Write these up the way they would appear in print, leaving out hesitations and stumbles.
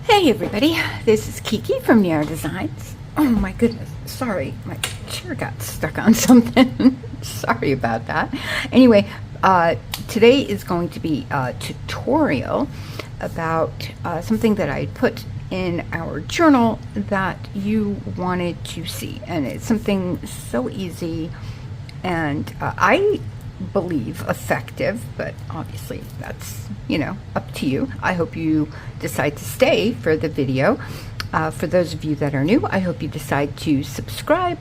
Hey everybody, this is Kiki from Niara Designs. Oh my goodness, sorry, my chair got stuck on something. Sorry about that. Anyway, today is going to be a tutorial about something that I put in our journal that you wanted to see. And it's something so easy and I believe effective, but obviously that's, up to you. I hope you decide to stay for the video. For those of you that are new, I hope you decide to subscribe.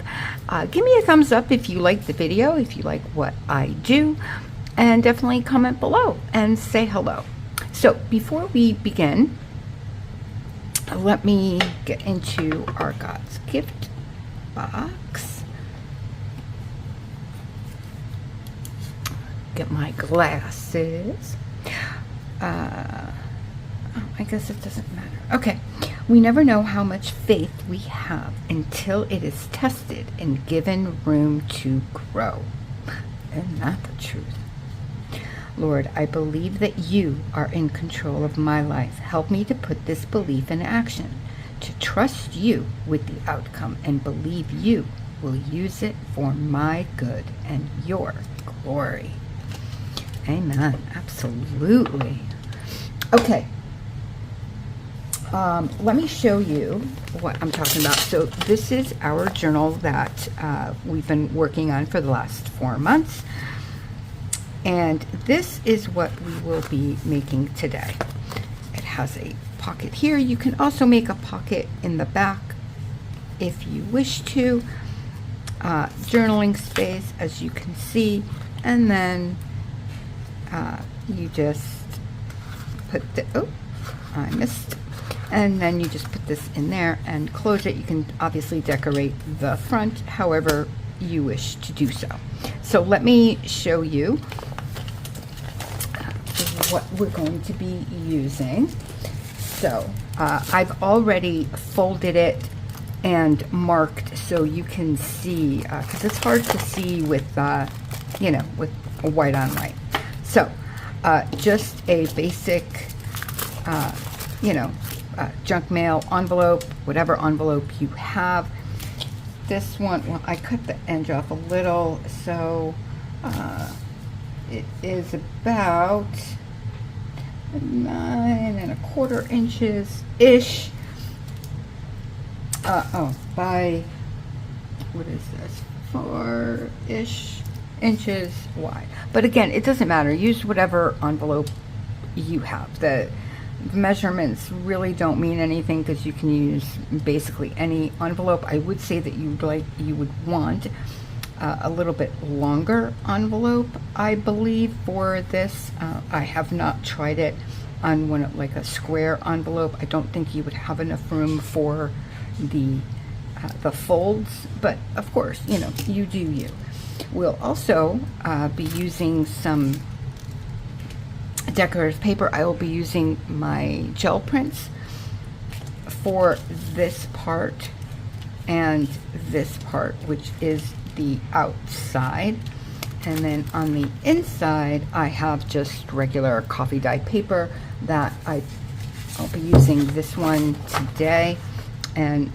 Give me a thumbs up if you like the video, if you like what I do, and definitely comment below and say hello. So before we begin, let me get into our God's gift box. Get my glasses. I guess it doesn't matter. Okay. We never know how much faith we have until it is tested and given room to grow. Isn't that the truth? Lord, I believe that you are in control of my life. Help me to put this belief in action, to trust you with the outcome and believe you will use it for my good and your glory. Amen. Absolutely. Okay. Let me show you what I'm talking about. So this is our journal that we've been working on for the last 4 months. And this is what we will be making today. It has a pocket here. You can also make a pocket in the back if you wish to. Journaling space, as you can see. And then you just put the, oh, I missed. And then you just put this in there and close it. You can obviously decorate the front however you wish to do so. So let me show you what we're going to be using. So I've already folded it and marked so you can see, because it's hard to see with, with a white on white. So just a basic, junk mail envelope, whatever envelope you have. This one, well, I cut the edge off a little, so it is about 9¼ inches ish. By, what is this, 4-ish inches wide. But again, it doesn't matter. Use whatever envelope you have. The measurements really don't mean anything because you can use basically any envelope. I would say that you would want a little bit longer envelope, I believe, for this. I have not tried it on one like a square envelope. I don't think you would have enough room for the folds, but of course, you do you. We'll also be using some decorative paper. I will be using my gel prints for this part and this part, which is the outside. And then on the inside, I have just regular coffee dye paper that I'll be using this one today. And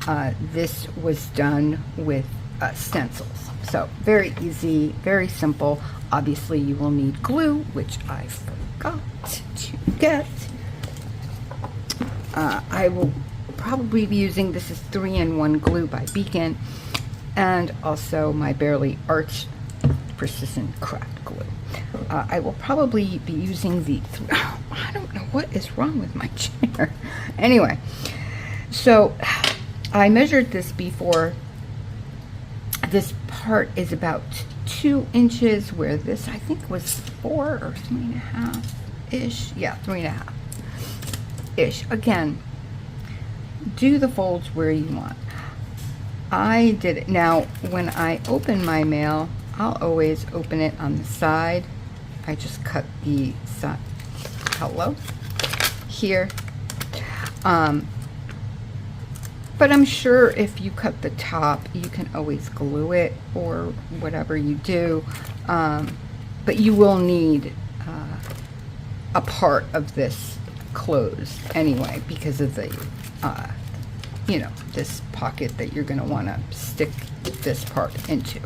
this was done with stencils. So very easy, very simple. Obviously you will need glue, which I forgot to get. I will probably be using, this is 3-in-1 glue by Beacon, and also my Bearly Arts Persistent Craft glue. I will probably be using the, I don't know what is wrong with my chair. Anyway, so I measured this before. This part is about 2 inches, where this I think was 4 or 3.5 ish. Yeah, 3.5 ish. Again, do the folds where you want. I did it. Now, when I open my mail, I'll always open it on the side. I just cut the side. Hello? Here. But I'm sure if you cut the top, you can always glue it or whatever you do. But you will need a part of this closed anyway because of the, you know, this pocket that you're going to want to stick this part into.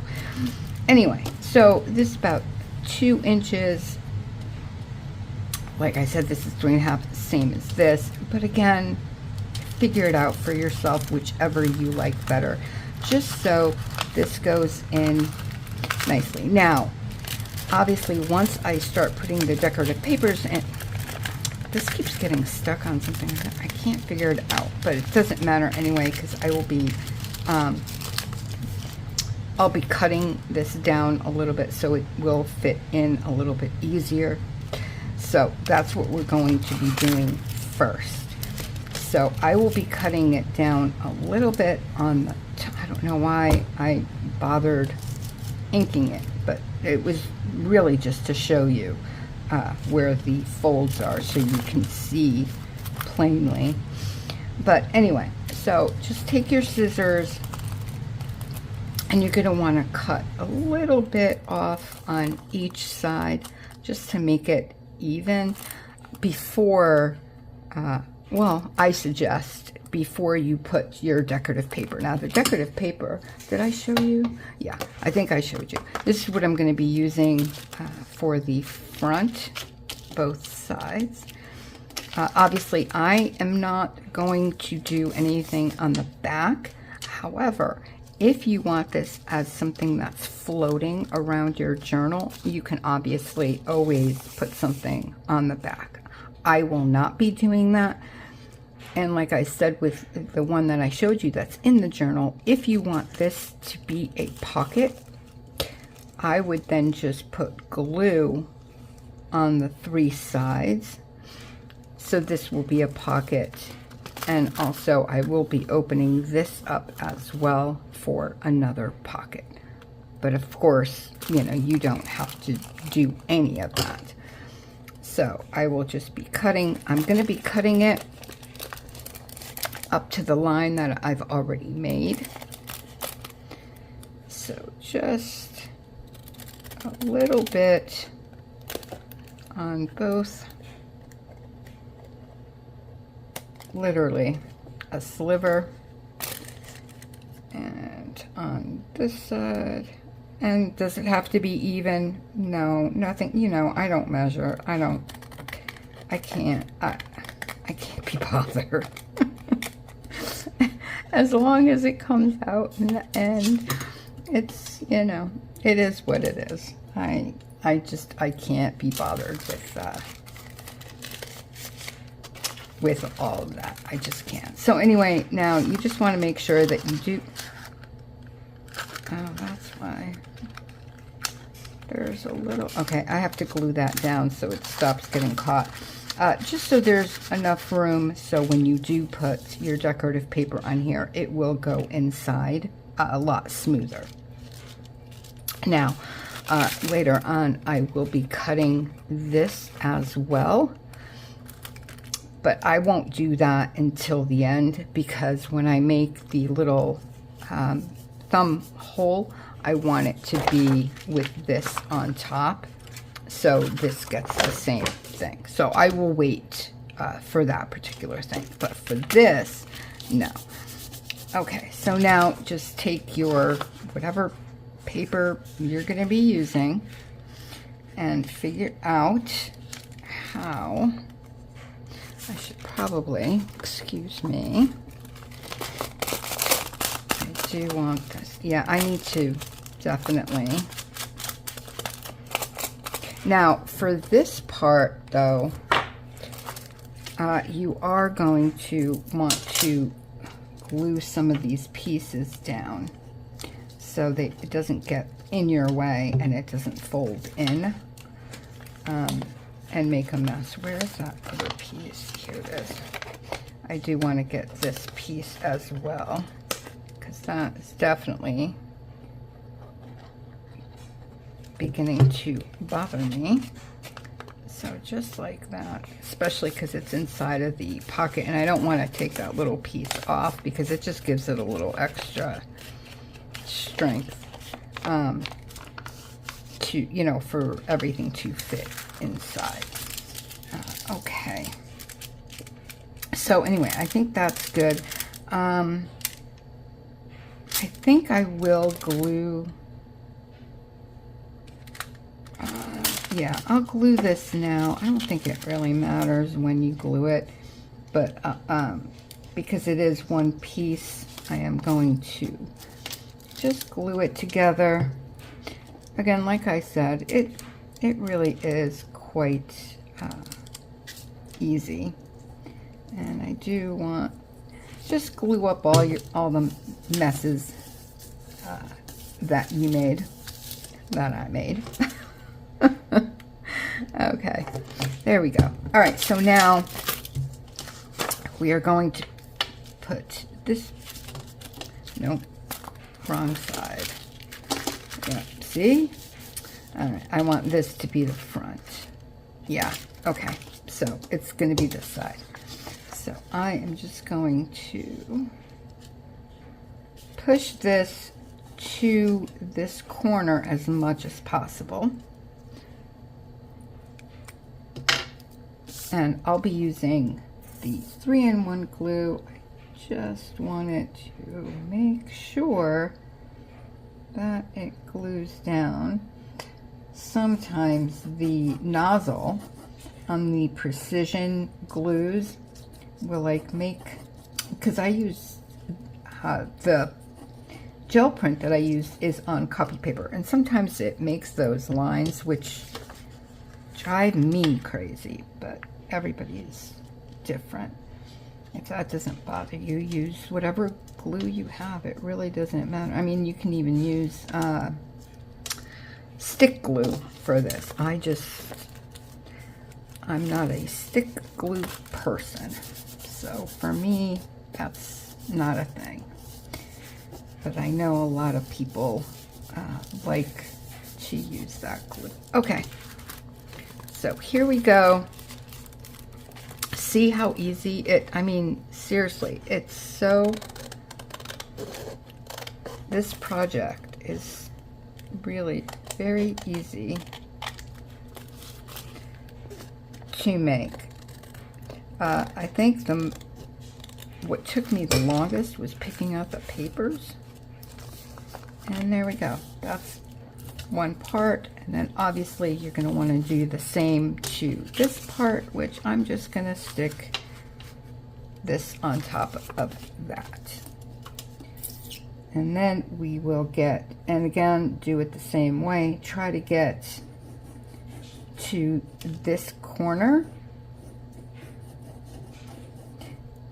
Anyway, so this is about 2 inches. Like I said, this is 3.5, the same as this. But again, figure it out for yourself, whichever you like better. Just so this goes in nicely. Now, obviously, once I start putting the decorative papers in, this keeps getting stuck on something. I can't figure it out, but it doesn't matter anyway because I will be, I'll be cutting this down a little bit so it will fit in a little bit easier. So that's what we're going to be doing first. So I will be cutting it down a little bit on the I don't know why I bothered inking it, but it was really just to show you where the folds are so you can see plainly. But anyway, so just take your scissors and you're going to want to cut a little bit off on each side just to make it even before, well, I suggest before you put your decorative paper. Now the decorative paper, did I show you? Yeah, I think I showed you. This is what I'm going to be using for the front, both sides. Obviously, I am not going to do anything on the back. However, if you want this as something that's floating around your journal, you can obviously always put something on the back. I will not be doing that. And like I said with the one that I showed you that's in the journal, if you want this to be a pocket, I would then just put glue on the 3 sides. So this will be a pocket. And also I will be opening this up as well for another pocket. But of course, you know, you don't have to do any of that. So I will just be cutting. I'm going to be cutting it up to the line that I've already made. So just a little bit on both, literally a sliver, and on this side. And does it have to be even? No, nothing, you know, I don't measure. I can't be bothered. As long as it comes out in the end, it's, you know, it is what it is. I can't be bothered with all of that. I just can't. So anyway, now you just want to make sure that you do. Oh, that's why. There's a little, okay, I have to glue that down so it stops getting caught. Just so there's enough room so when you do put your decorative paper on here, it will go inside a lot smoother. Now, later on, I will be cutting this as well, but I won't do that until the end because when I make the little thumb hole, I want it to be with this on top, so this gets the same thing. So I will wait for that particular thing, but for this, no. Okay, so now just take your whatever paper you're going to be using and figure out how. I should probably, excuse me, I do want this. Yeah, I need to definitely. Now, for this part, though, you are going to want to glue some of these pieces down so that it doesn't get in your way and it doesn't fold in and make a mess. Where is that other piece? Here it is. I do want to get this piece as well because that is definitely beginning to bother me. So just like that, especially because it's inside of the pocket, and I don't want to take that little piece off because it just gives it a little extra strength to, you know, for everything to fit inside. Okay, So anyway, I think that's good. I think I will glue. Yeah, I'll glue this now. I don't think it really matters when you glue it, but because it is one piece, I am going to just glue it together. Again, like I said, it really is quite easy, and I do want just glue up all the messes that you made, that I made. Okay, there we go. All right, so now we are going to put this, no, wrong side. Yeah, see? All right, I want this to be the front. Yeah, okay, so it's going to be this side. So I am just going to push this to this corner as much as possible. And I'll be using the 3-in-1 glue. I just wanted to make sure that it glues down. Sometimes the nozzle on the precision glues will like make, because I use the gel print that I use is on copy paper, and sometimes it makes those lines which drive me crazy, but everybody is different. If that doesn't bother you, use whatever glue you have. It really doesn't matter. I mean, you can even use stick glue for this. I'm not a stick glue person, so for me that's not a thing, but I know a lot of people like to use that glue. Okay, so here we go. See how easy I mean, seriously, it's so, this project is really very easy to make. I think what took me the longest was picking out the papers. And there we go. That's one part, and then obviously you're going to want to do the same to this part, which I'm just going to stick this on top of that. And then we will get, and again, do it the same way, try to get to this corner.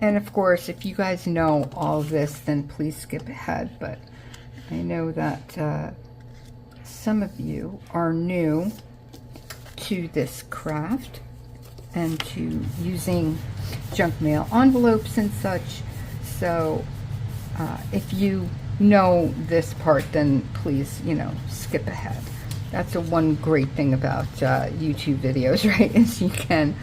And of course, if you guys know all this, then please skip ahead, but I know that some of you are new to this craft and to using junk mail envelopes and such. So if you know this part, then please, skip ahead. That's one great thing about YouTube videos, right? Is you can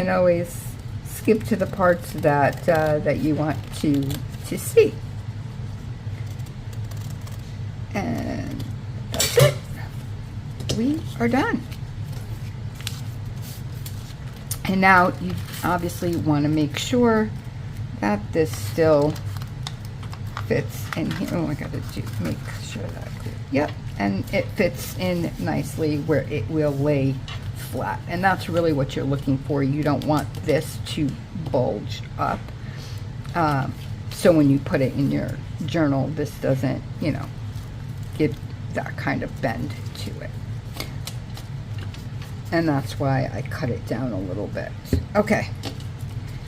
always skip to the parts that that you want to see. And that's it. We are done. And now you obviously want to make sure that this still fits in here. Oh, I got to make sure that, yep, and it fits in nicely where it will lay flat. And that's really what you're looking for. You don't want this to bulge up. So when you put it in your journal, this doesn't, give that kind of bend to it. And that's why I cut it down a little bit. Okay,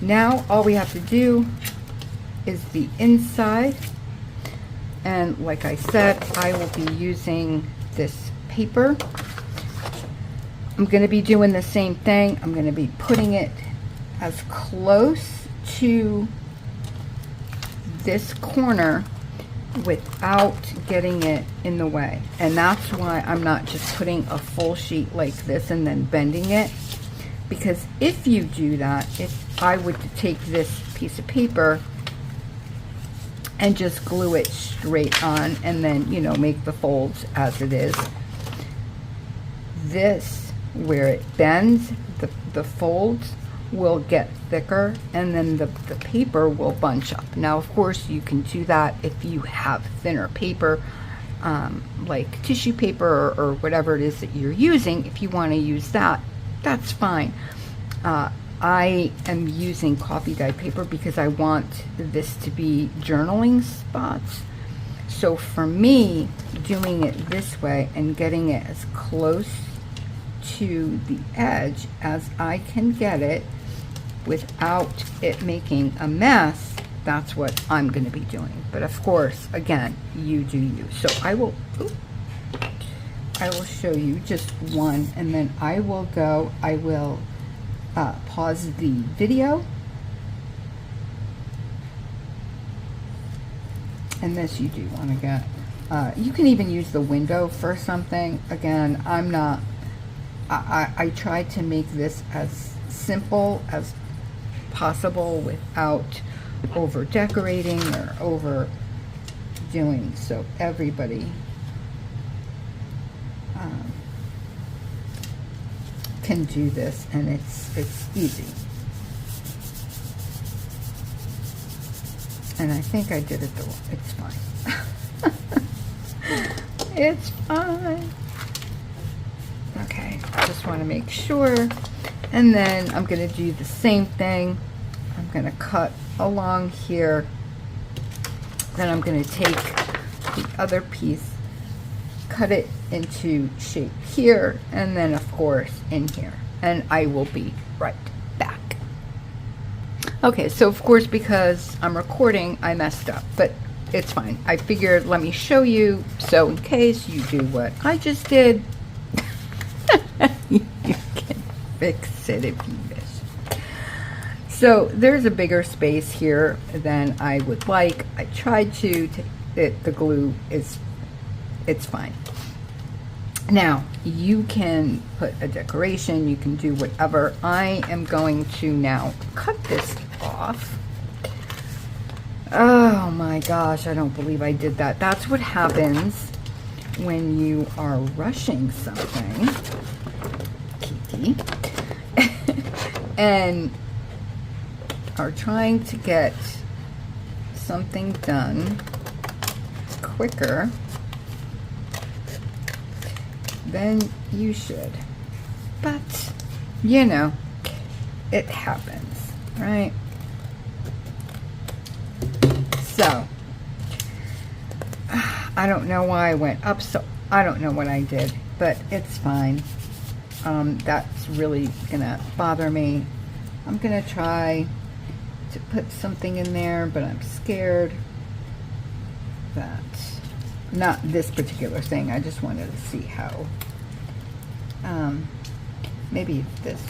now all we have to do is the inside. And like I said, I will be using this paper. I'm going to be doing the same thing. I'm going to be putting it as close to this corner without getting it in the way. And that's why I'm not just putting a full sheet like this and then bending it. Because if you do that, if I would take this piece of paper and just glue it straight on and then, make the folds as it is, this, where it bends, the folds will get thicker, and then the paper will bunch up. Now, of course, you can do that if you have thinner paper, like tissue paper or whatever it is that you're using. If you want to use that, that's fine. I am using coffee dye paper because I want this to be journaling spots. So for me, doing it this way and getting it as close to the edge as I can get it without it making a mess, that's what I'm going to be doing. But of course, again, you do you. So I will show you just one, and then I will pause the video, and this you do want to get. You can even use the window for something. Again, I tried to make this as simple as possible without over decorating or overdoing, so everybody can do this, and it's easy. And I think I did it it's fine. It's fine. Okay, just want to make sure. And then I'm going to do the same thing. I'm going to cut along here. Then I'm going to take the other piece, cut it into shape here, and then of course in here. And I will be right back. Okay, so of course, because I'm recording, I messed up, but it's fine. I figured, let me show you, so in case you do what I just did, you can fix it if you wish. So there's a bigger space here than I would like. I tried to the glue it's fine. Now you can put a decoration, you can do whatever. I am going to now cut this off. Oh my gosh, I don't believe I did that. That's what happens when you are rushing something, Kiki, and are trying to get something done quicker than you should. But, you know, it happens, right? So, I don't know why I went up, so I don't know what I did, but it's fine. That's really gonna bother me. I'm gonna try to put something in there, but I'm scared that, not this particular thing, I just wanted to see how, maybe this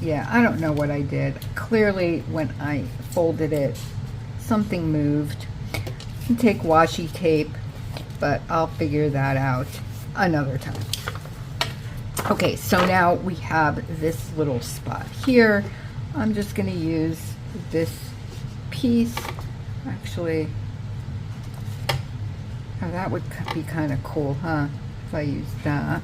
yeah, I don't know what I did. Clearly when I folded it, something moved. I can take washi tape, but I'll figure that out another time. Okay, so now we have this little spot here. I'm just going to use this piece. Actually, oh, that would be kind of cool, huh? If I use that.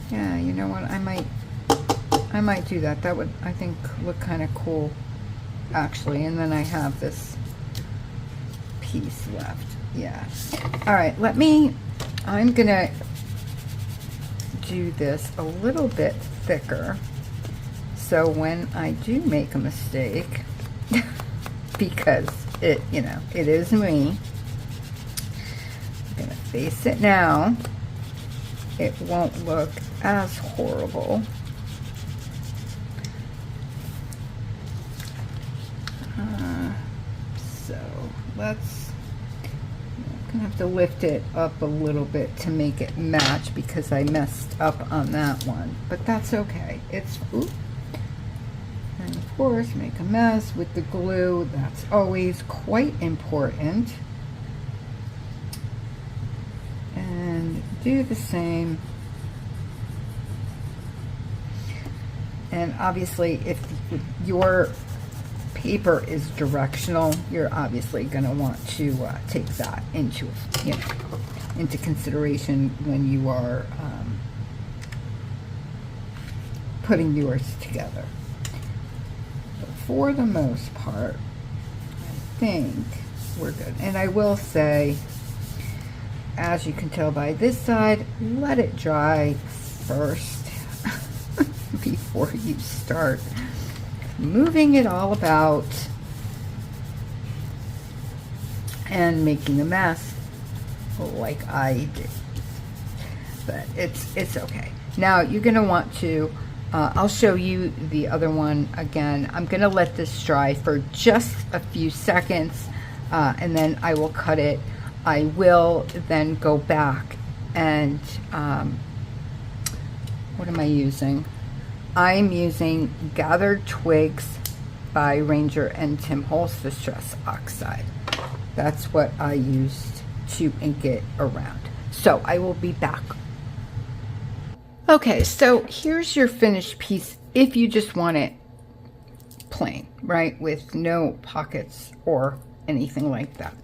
Yeah, you know what? I might do that. That would, I think, look kind of cool, actually. And then I have this piece left. Yeah. All right, I'm gonna do this a little bit thicker, so when I do make a mistake, because it is me, I'm gonna face it now. It won't look as horrible. So let's, I'm gonna have to lift it up a little bit to make it match because I messed up on that one, but that's okay. It's, ooh. And of course, make a mess with the glue. That's always quite important. And do the same. And obviously, if your paper is directional, you're obviously going to want to take that into consideration when you are putting yours together. But for the most part, I think we're good. And I will say, as you can tell by this side, let it dry first before you start moving it all about and making a mess like I did. But it's okay. Now you're gonna want to I'll show you the other one again. I'm gonna let this dry for just a few seconds and then I will cut it. I will then go back and what am I using? I'm using Gathered Twigs by Ranger and Tim Holtz Distress Oxide. That's what I used to ink it around. So I will be back. Okay, so here's your finished piece if you just want it plain, right? With no pockets or anything like that.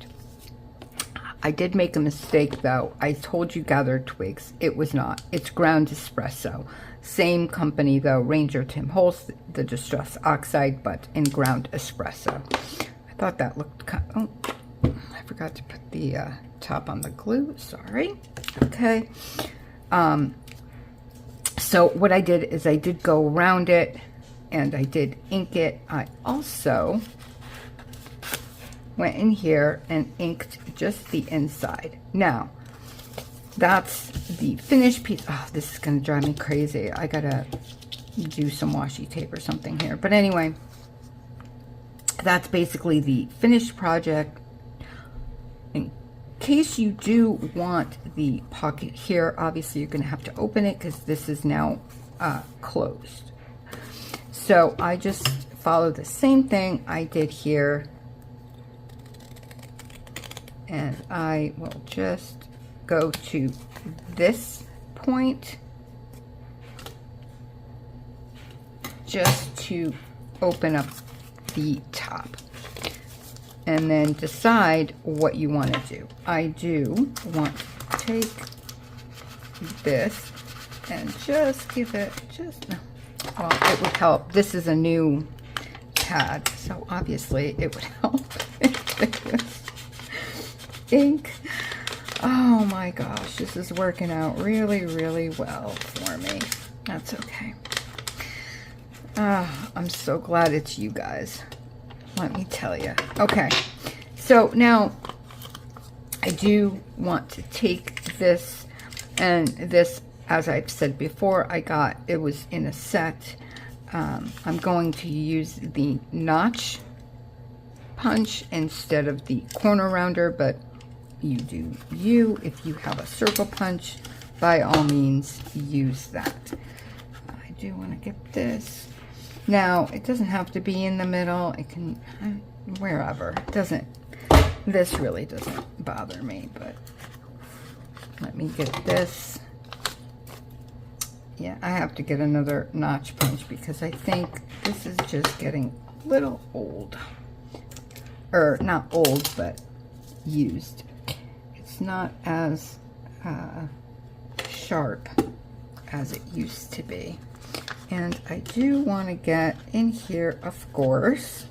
I did make a mistake though. I told you Gathered Twigs. It was not. It's Ground Espresso. Same company though, Ranger Tim Holtz, the Distress Oxide, but in Ground Espresso. I thought that looked kind of, oh, I forgot to put the top on the glue, sorry. Okay. So what I did is I did go around it and I did ink it. I also went in here and inked just the inside. Now, that's the finished piece. Oh, this is going to drive me crazy. I got to do some washi tape or something here. But anyway, that's basically the finished project. In case you do want the pocket here, obviously you're going to have to open it because this is now closed. So I just follow the same thing I did here. And I will just go to this point just to open up the top and then decide what you want to do. I do want to take this and just give it well, it would help. This is a new pad, so obviously it would help if there was ink. Oh my gosh, this is working out really, really well for me. That's okay. I'm so glad it's you guys. Let me tell you. Okay, so now I do want to take this, and this, as I've said before, it was in a set. I'm going to use the notch punch instead of the corner rounder, but you do you. If you have a circle punch, by all means use that. I do want to get this. Now, it doesn't have to be in the middle. It can, wherever. It doesn't, this really doesn't bother me, but let me get this. Yeah, I have to get another notch punch because I think this is just getting a little old. Or not old, but used. It's not as sharp as it used to be. And I do want to get in here, of course.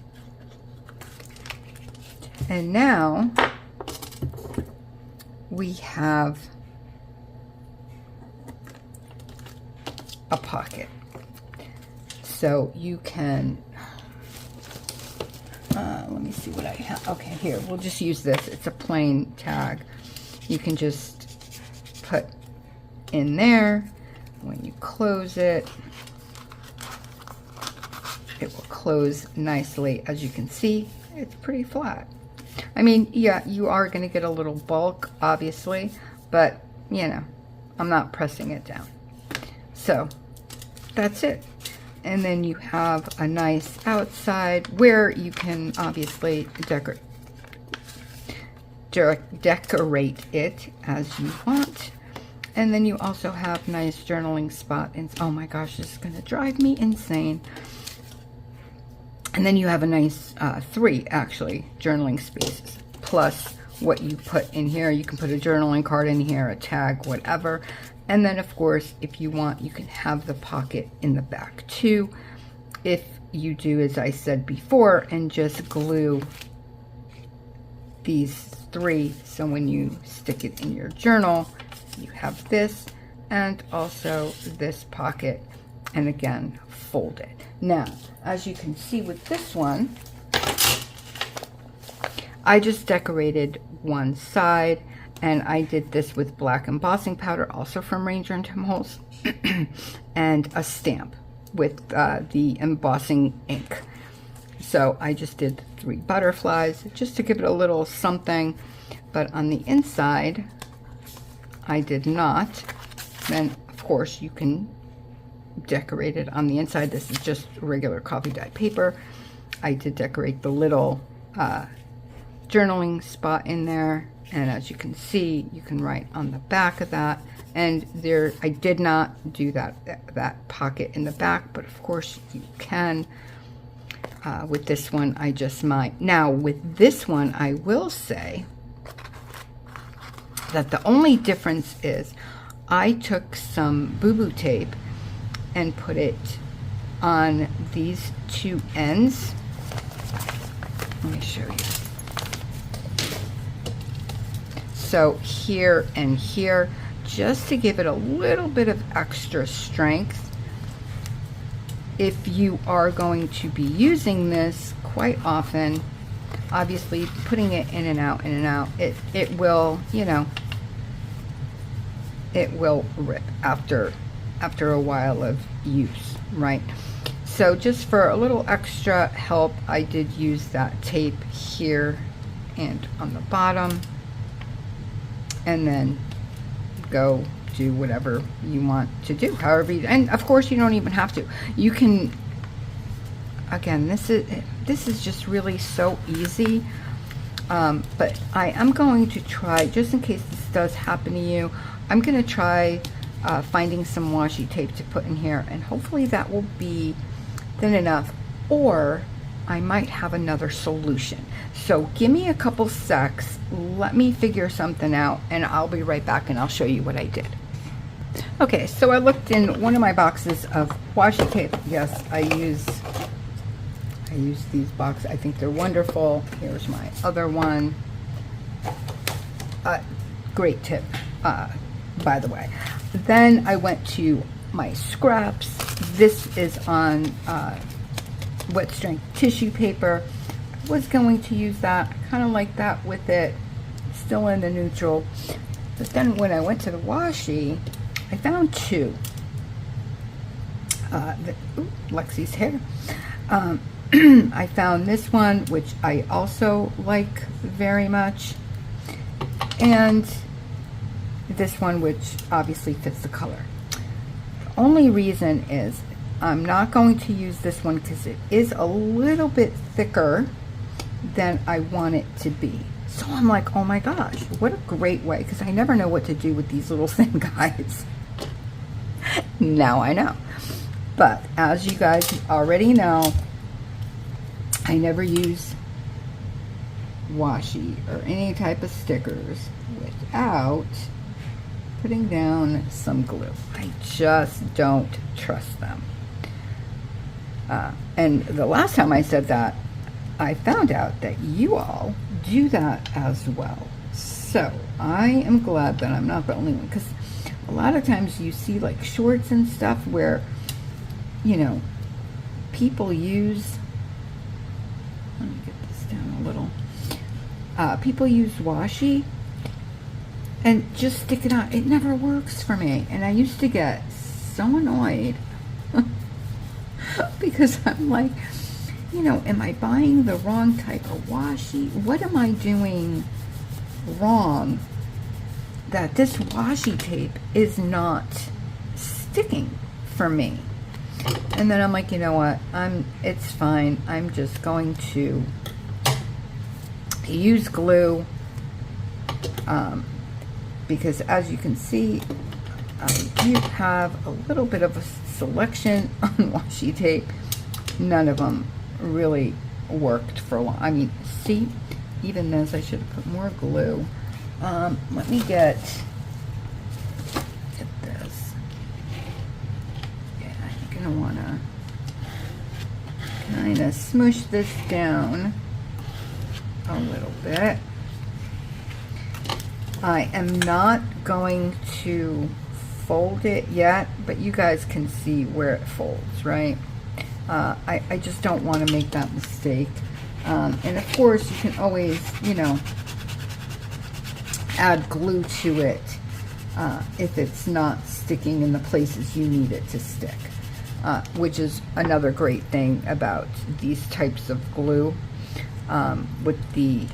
And now we have a pocket. So you can, let me see what I have. Okay, here, we'll just use this. It's a plain tag. You can just put in there. When you close it, it will close nicely. As you can see, it's pretty flat. I mean, yeah, you are going to get a little bulk, obviously, but, you know, I'm not pressing it down. So, that's it. And then you have a nice outside where you can obviously decorate it as you want. And then you also have nice journaling spot. And oh my gosh, this is going to drive me insane. And then you have a nice 3 actually journaling spaces plus what you put in here. You can put a journaling card in here, a tag, whatever. And then of course, if you want, you can have the pocket in the back too. If you do, as I said before, and just glue these 3, so when you stick it in your journal, you have this and also this pocket, and again, fold it. Now, as you can see with this one, I just decorated one side, and I did this with black embossing powder, also from Ranger and Tim Holtz, and a stamp with the embossing ink. So I just did 3 butterflies just to give it a little something, but on the inside, I did not. Then, of course, you can decorate it on the inside. This is just regular coffee dyed paper. I did decorate the little journaling spot in there, and as you can see, you can write on the back of that. And there, I did not do that pocket in the back, but of course you can. With this one, I just might. Now with this one, I will say that the only difference is I took some boo-boo tape and put it on these 2 ends. Let me show you. So here and here, just to give it a little bit of extra strength. If you are going to be using this quite often, obviously putting it in and out, it will, you know, it will rip after a while of use, right? So just for a little extra help, I did use that tape here and on the bottom, and then go do whatever you want to do, however you, and of course you don't even have to. You can, again, this is just really so easy. But I am going to try, just in case this does happen to you, I'm going to try finding some washi tape to put in here, and hopefully that will be thin enough, or I might have another solution. So give me a couple secs, let me figure something out, and I'll be right back and I'll show you what I did. Okay, so I looked in one of my boxes of washi tape. Yes, I use these boxes. I think they're wonderful. Here's my other one. Great tip, by the way. Then I went to my scraps. This is on wet strength tissue paper. I was going to use that. I kind of like that with it still in the neutral. But then when I went to the washi, I found 2. Lexi's hair. I found this one, which I also like very much, and this one, which obviously fits the color. The only reason is I'm not going to use this one because it is a little bit thicker than I want it to be. So I'm like, oh my gosh, what a great way, because I never know what to do with these little thin guys. Now I know. But as you guys already know, I never use washi or any type of stickers without putting down some glue. I just don't trust them. And the last time I said that, I found out that you all do that as well. So I am glad that I'm not the only one, because a lot of times you see like shorts and stuff where, you know, people use, let me get this down a little, people use washi and just stick it on. It never works for me, and I used to get so annoyed because I'm like, you know, am I buying the wrong type of washi? What am I doing wrong that this washi tape is not sticking for me? And then I'm like, you know what, it's fine. I'm just going to use glue, because as you can see, I do have a little bit of a selection on washi tape. None of them really worked for long. I mean, see, even this, I should have put more glue. Let me get this. kind of smoosh this down a little bit. I am not going to fold it yet, but you guys can see where it folds, right? I just don't want to make that mistake. And of course, you can always, you know, add glue to it if it's not sticking in the places you need it to stick, which is another great thing about these types of glue with the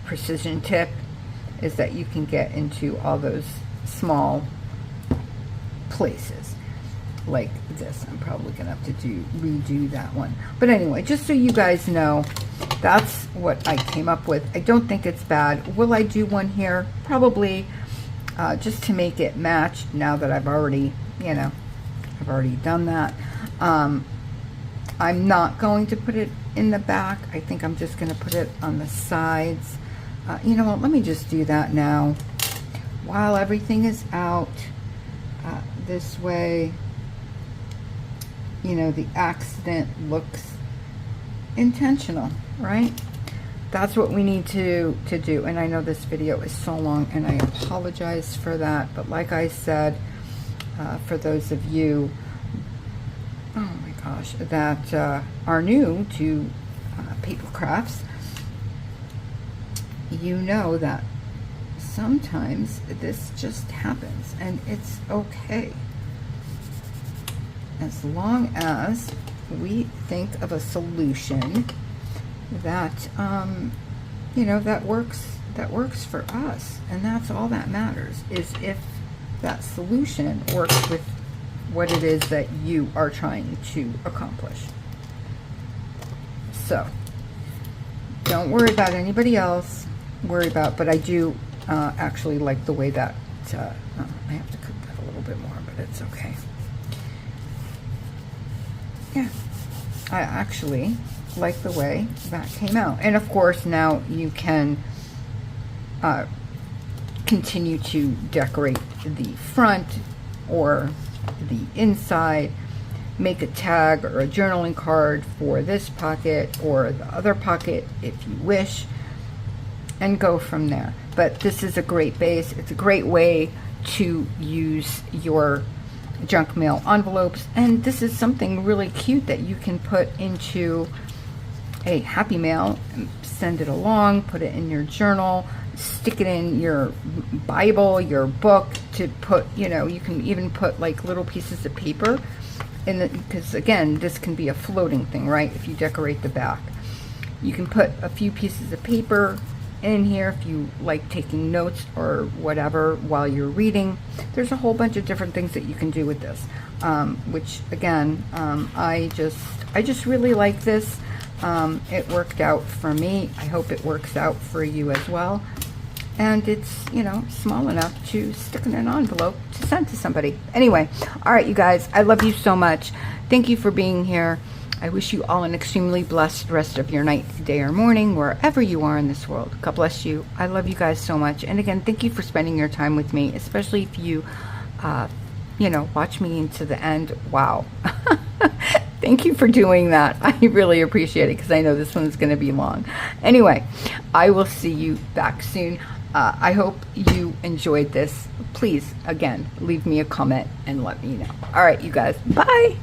precision tip, is that you can get into all those small places like this. I'm probably gonna have to redo that one, but anyway, just so you guys know, that's what I came up with. I don't think it's bad. Will I do one here? Probably, just to make it match, now that I've already, you know, I've already done that. I'm not going to put it in the back. I think I'm just going to put it on the sides. You know what, let me just do that now while everything is out. This way, you know, the accident looks intentional, right? That's what we need to do. And I know this video is so long, and I apologize for that, but like I said, for those of you, oh my gosh, that are new to paper crafts, you know that sometimes this just happens, and it's okay, as long as we think of a solution that you know, that works for us. And that's all that matters, is if that solution works with what it is that you are trying to accomplish. So don't worry about anybody else, but I do actually like the way that I have to cook that a little bit more, but it's okay. Yeah, I actually like the way that came out. And of course, now you can continue to decorate the front or the inside, make a tag or a journaling card for this pocket or the other pocket if you wish, and go from there. But this is a great base. It's a great way to use your junk mail envelopes, and this is something really cute that you can put into a happy mail and send it along, put it in your journal, stick it in your Bible, your book, to put, you know, you can even put like little pieces of paper in the, because again, this can be a floating thing, right? If you decorate the back, you can put a few pieces of paper in here if you like taking notes or whatever while you're reading. There's a whole bunch of different things that you can do with this, which again, I just really like this. It worked out for me. I hope it works out for you as well. And it's, you know, small enough to stick in an envelope to send to somebody. Anyway, all right, you guys, I love you so much. Thank you for being here. I wish you all an extremely blessed rest of your night, day, or morning, wherever you are in this world. God bless you. I love you guys so much. And again, thank you for spending your time with me, especially if you, you know, watch me into the end. Wow. Thank you for doing that. I really appreciate it, because I know this one's going to be long. Anyway, I will see you back soon. I hope you enjoyed this. Please, again, leave me a comment and let me know. All right, you guys. Bye.